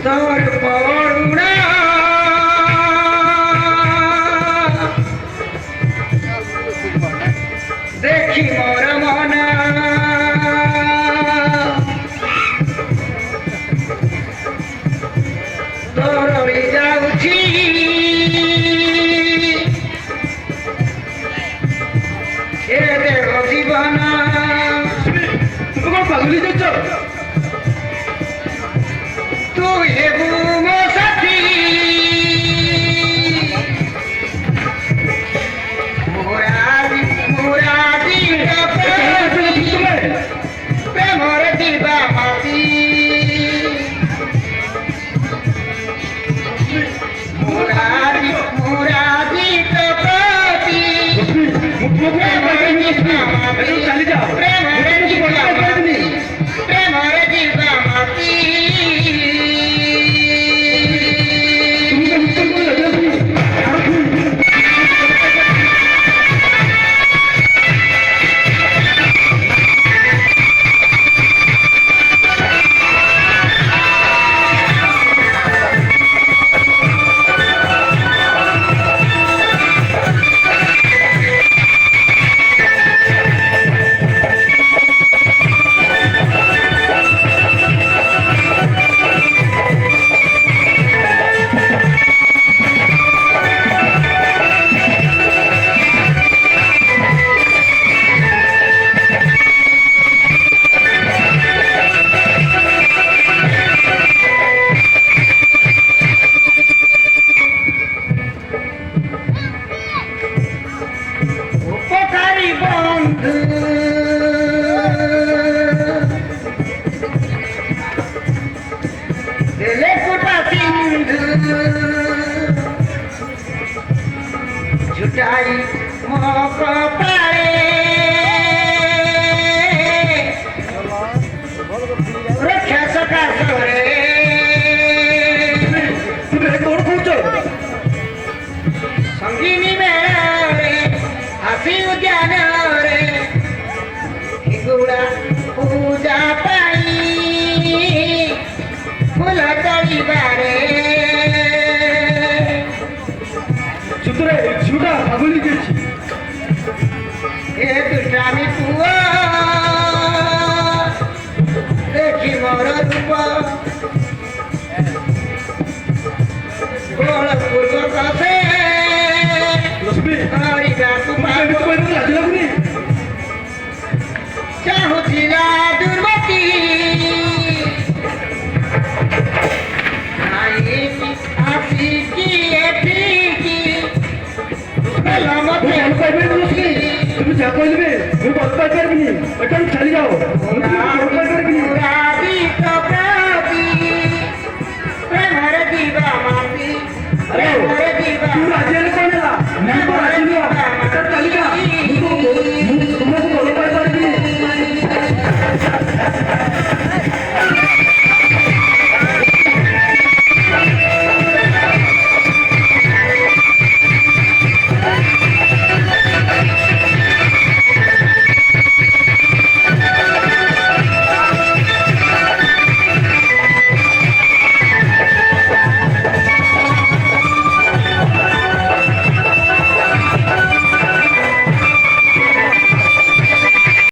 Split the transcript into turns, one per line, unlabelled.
তোর করুণা দেখি মোর মনা তোর যাଉଛି এ দেহ জীবন তুমি কଣ ପାଗଳି ଯାଇଛ তুই হেবু ମୋ ସାଥୀ মুরাদি মুরাদি প্রেমরে দিবা মাতি মুরাদি মুরাদি কপতি প্রেমরে দিবা মাতি প্রেমরে দিবা মাতি প্রেমরে দিবা মাতি झुटाई मोक पाए रक्षा सकाश रे संगीनी मेरे हसी उद्यान रे हिंगुड़ा पूजा पाई फूल तोड़ी बारे
चुतरे झूठा पागली गेছি
ए दुष्टामी पुआ देखी मोर रूप गोल पूर्व कसे
लक्ष्मी
हरि गातु
তুমি তো লাজ লাগুনি
चाहूची ना दुर्मती